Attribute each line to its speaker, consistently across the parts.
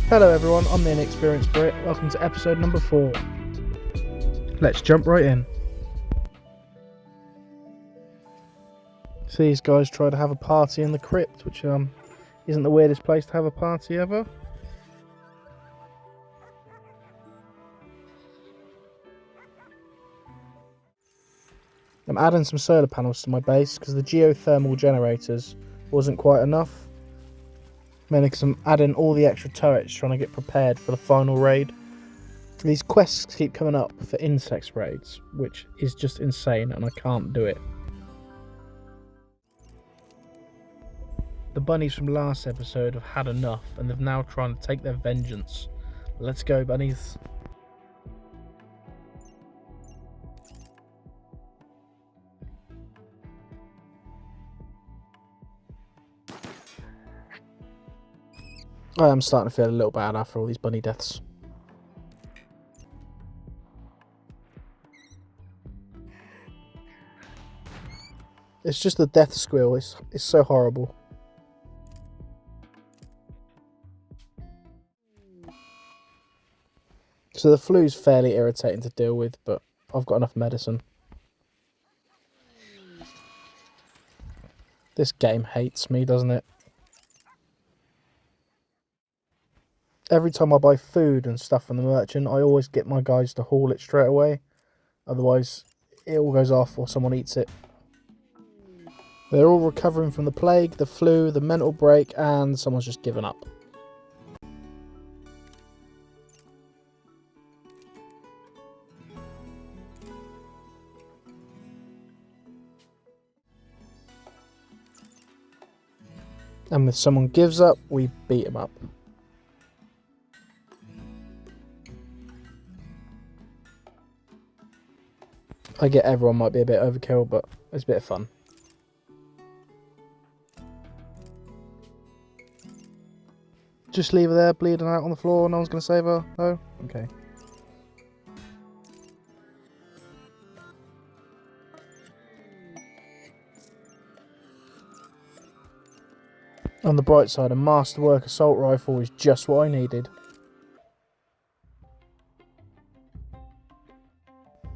Speaker 1: Hello everyone, I'm the Inexperienced Brit. Welcome to episode number 4. Let's jump right in. So these guys try to have a party in the crypt, which isn't the weirdest place to have a party ever. I'm adding some solar panels to my base because the geothermal generators wasn't quite enough. Mainly because I'm adding all the extra turrets trying to get prepared for the final raid. These quests keep coming up for insect raids, which is just insane and I can't do it. The bunnies from last episode have had enough and they're now trying to take their vengeance. Let's go, bunnies. I am starting to feel a little bad after all these bunny deaths. It's just the death squeal, it's so horrible. So the flu's fairly irritating to deal with, but I've got enough medicine. This game hates me, doesn't it? Every time I buy food and stuff from the merchant, I always get my guys to haul it straight away. Otherwise, it all goes off or someone eats it. They're all recovering from the plague, the flu, the mental break, and someone's just given up. And if someone gives up, we beat them up. I get everyone might be a bit overkill, but it's a bit of fun. Just leave her there bleeding out on the floor, no one's going to save her? No? Okay. On the bright side, a Masterwork assault rifle is just what I needed.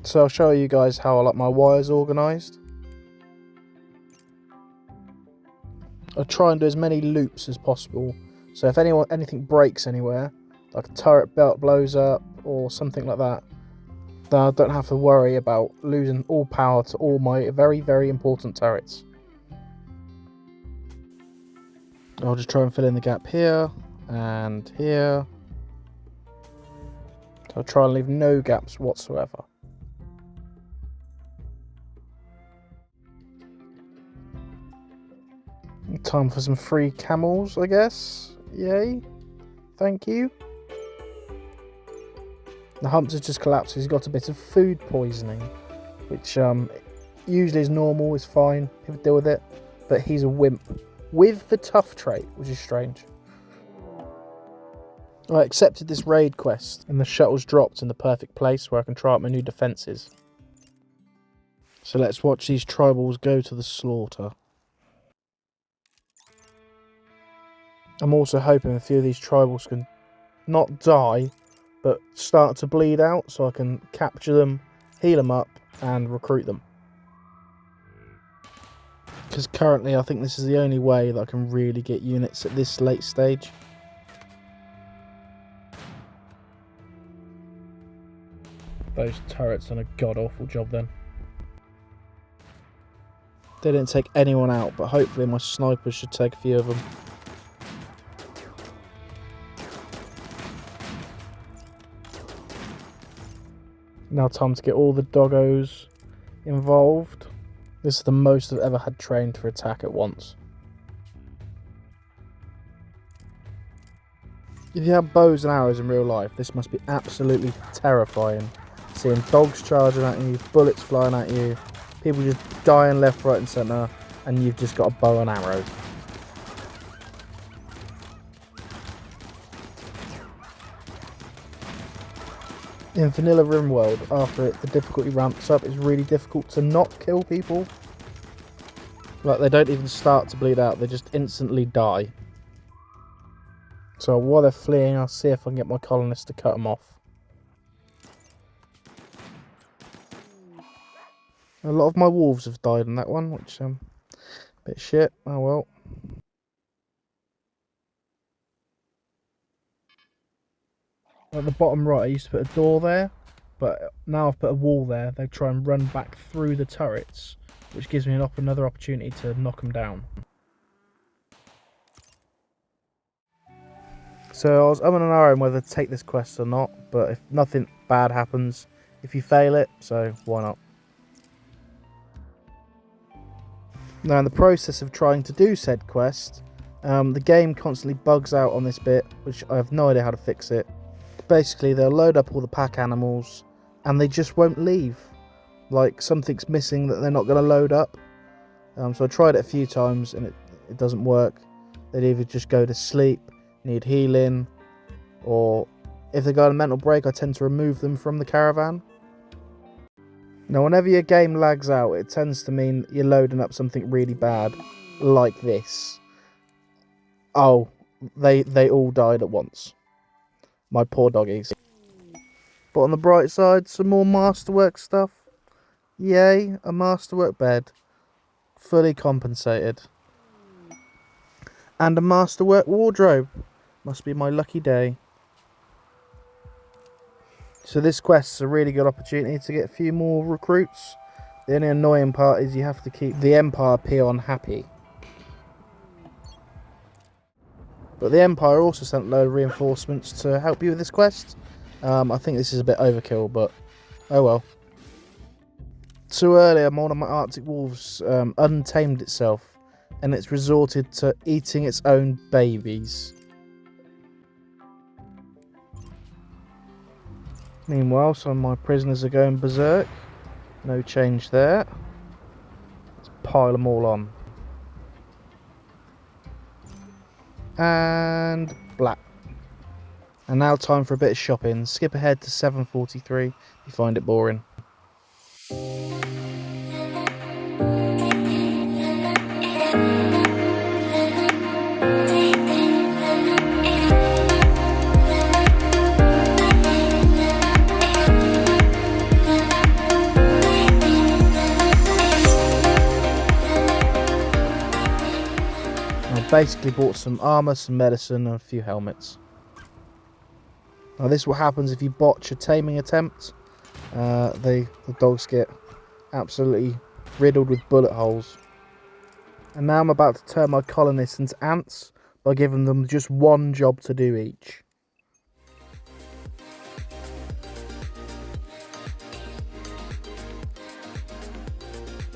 Speaker 1: So I'll show you guys how I like my wires organised. I try and do as many loops as possible. So if anything breaks anywhere, like a turret belt blows up or something like that, then I don't have to worry about losing all power to all my very, very important turrets. I'll just try and fill in the gap here and here. So I'll try and leave no gaps whatsoever. Time for some free camels, I guess. Yay. Thank you. The hump has just collapsed. He's got a bit of food poisoning, which usually is normal, is fine. People deal with it. But he's a wimp with the tough trait, which is strange. I accepted this raid quest and the shuttle's dropped in the perfect place where I can try out my new defences. So let's watch these tribals go to the slaughter. I'm also hoping a few of these tribals can not die, but start to bleed out so I can capture them, heal them up, and recruit them. Because currently I think this is the only way that I can really get units at this late stage. Those turrets done a god-awful job then. They didn't take anyone out, but hopefully my snipers should take a few of them. Now time to get all the doggos involved. This is the most I've ever had trained for attack at once. If you have bows and arrows in real life, this must be absolutely terrifying. Seeing dogs charging at you, bullets flying at you, people just dying left, right and centre, and you've just got a bow and arrows. In vanilla Rimworld, after the difficulty ramps up, it's really difficult to not kill people. Like, they don't even start to bleed out, they just instantly die. So while they're fleeing, I'll see if I can get my colonists to cut them off. A lot of my wolves have died in that one, which a bit shit. Oh well. At the bottom right, I used to put a door there, but now I've put a wall there. They try and run back through the turrets, which gives me another opportunity to knock them down. So I was umming and ahhing whether to take this quest or not, but if nothing bad happens, if you fail it, so why not? Now in the process of trying to do said quest, the game constantly bugs out on this bit, which I have no idea how to fix it. Basically they'll load up all the pack animals and they just won't leave. Like something's missing that they're not going to load up. So I tried it a few times and it doesn't work. They'd either just go to sleep, need healing, or if they go on a mental break, I tend to remove them from the caravan. Now whenever your game lags out, it tends to mean you're loading up something really bad, like this. Oh, they all died at once. My poor doggies. But on the bright side, some more masterwork stuff. Yay, a masterwork bed. Fully compensated. And a masterwork wardrobe. Must be my lucky day. So this quest is a really good opportunity to get a few more recruits. The only annoying part is you have to keep the Empire peon happy. But the Empire also sent a load of reinforcements to help you with this quest. I think this is a bit overkill, but oh well. So earlier, one of my Arctic wolves untamed itself, and it's resorted to eating its own babies. Meanwhile, some of my prisoners are going berserk. No change there. Let's pile them all on. And black. And now time for a bit of shopping. Skip ahead to 7:43 if you find it boring. Basically bought some armour, some medicine and a few helmets. Now this is what happens if you botch a taming attempt. The dogs get absolutely riddled with bullet holes. And now I'm about to turn my colonists into ants by giving them just one job to do each.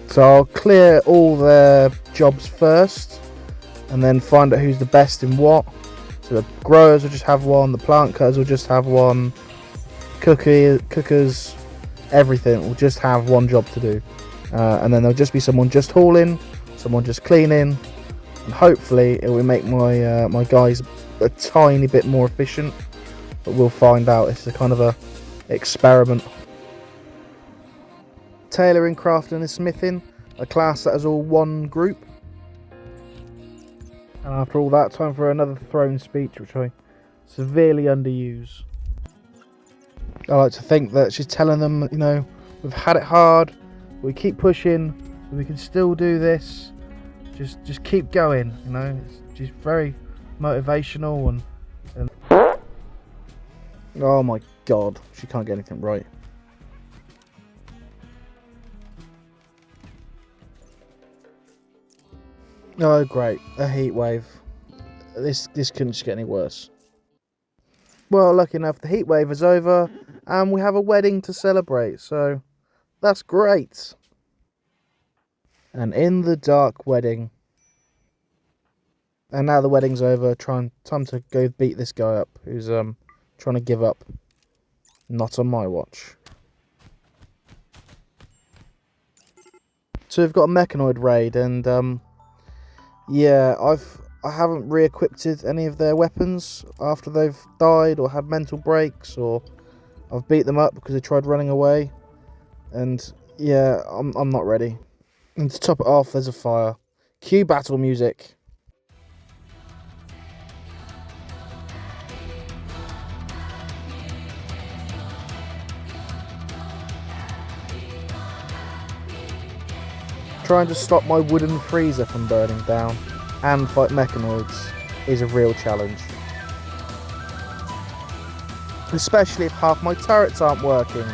Speaker 1: So I'll clear all their jobs first, and then find out who's the best in what. So the growers will just have one, the plant cutters will just have one, cookers, everything will just have one job to do. And then there'll just be someone just hauling, someone just cleaning, and hopefully it will make my my guys a tiny bit more efficient. But we'll find out. It's a kind of a experiment. Tailoring, crafting and smithing, a class that is all one group. And after all that, time for another throne speech, which I severely underuse. I like to think that she's telling them, you know, we've had it hard, we keep pushing, we can still do this. Just keep going, you know. She's very motivational and oh my god, she can't get anything right. Oh great, a heat wave. This couldn't just get any worse. Well, lucky enough, the heat wave is over and we have a wedding to celebrate, so that's great. And in the dark wedding. And now the wedding's over, time to go beat this guy up who's trying to give up. Not on my watch. So we've got a Mechanoid raid, and yeah, I haven't re-equipped any of their weapons after they've died or had mental breaks, or I've beat them up because they tried running away. And yeah, I'm not ready. And to top it off, there's a fire. Cue battle music. Trying to stop my wooden freezer from burning down and fight mechanoids is a real challenge. Especially if half my turrets aren't working.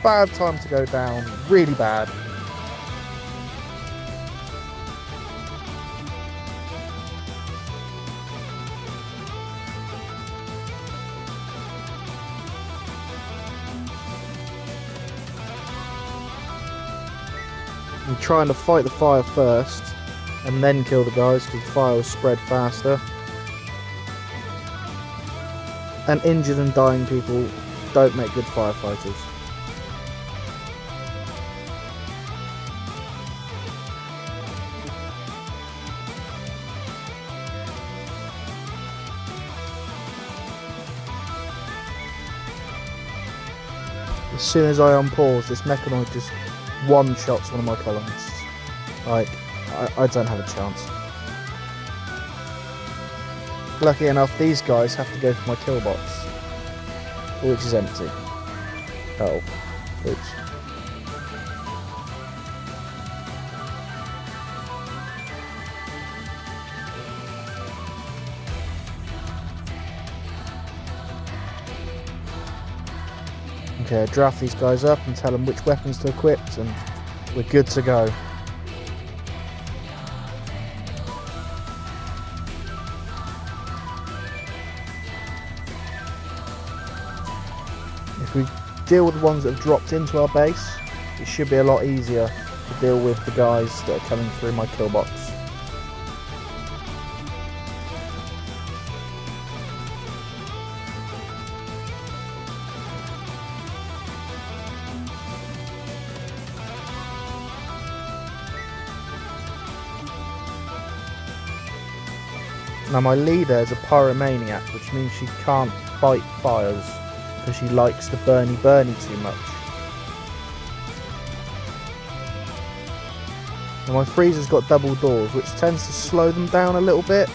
Speaker 1: Bad time to go down, really bad. I'm trying to fight the fire first and then kill the guys because the fire will spread faster. And injured and dying people don't make good firefighters. As soon as I unpause, this Mechanoid just one-shots one of my colonists. Like, I don't have a chance. Lucky enough, these guys have to go for my kill box, which is empty. Oh, oops. Okay, draft these guys up and tell them which weapons to equip, and we're good to go. If we deal with the ones that have dropped into our base, it should be a lot easier to deal with the guys that are coming through my kill box. Now my leader is a pyromaniac, which means she can't fight fires because she likes the burny too much. Now my freezer's got double doors, which tends to slow them down a little bit,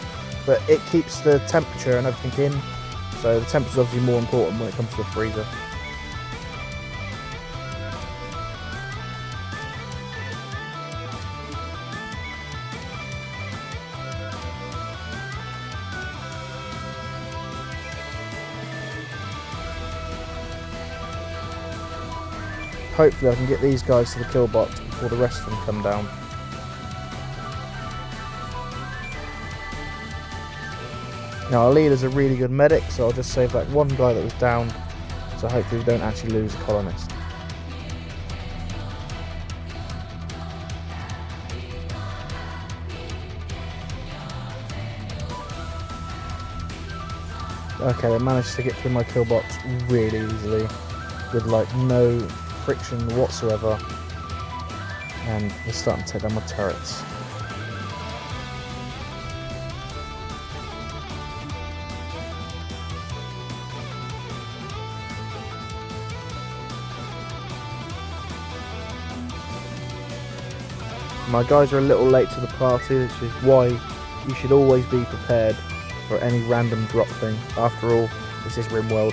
Speaker 1: but it keeps the temperature and everything in, so the temperature's obviously more important when it comes to the freezer. Hopefully I can get these guys to the kill box before the rest of them come down. Now our leader's a really good medic, so I'll just save that one guy that was down, so hopefully we don't actually lose a colonist. Okay, they managed to get through my kill box really easily, with like no friction whatsoever, and they're starting to take down my turrets. My guys are a little late to the party, which is why you should always be prepared for any random drop thing. After all, this is Rimworld.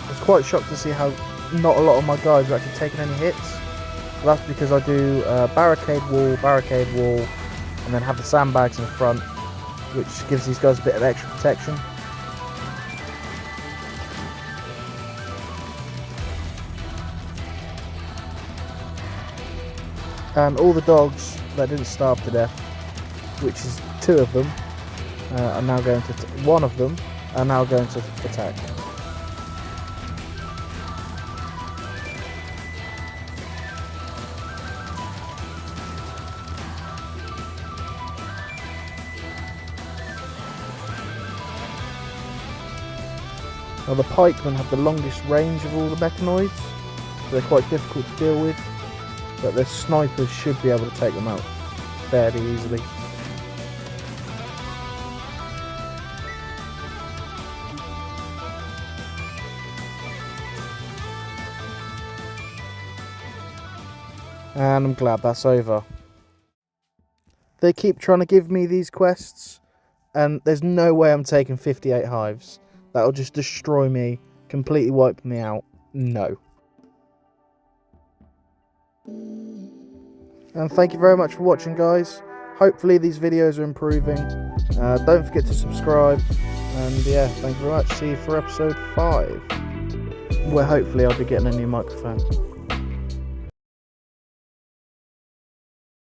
Speaker 1: I was quite shocked to see how not a lot of my guys are actually taking any hits. But that's because I do barricade wall, and then have the sandbags in front, which gives these guys a bit of extra protection. And all the dogs that didn't starve to death, which is 2 of them, are now going to one of them are now going to attack. Now the pikemen have the longest range of all the mechanoids, so they're quite difficult to deal with, but their snipers should be able to take them out fairly easily. And I'm glad that's over. They keep trying to give me these quests, and there's no way I'm taking 58 hives. That'll just destroy me, completely wipe me out. No. And thank you very much for watching, guys. Hopefully these videos are improving. Don't forget to subscribe. And yeah, thank you very much. See you for episode 5. Where hopefully I'll be getting a new microphone.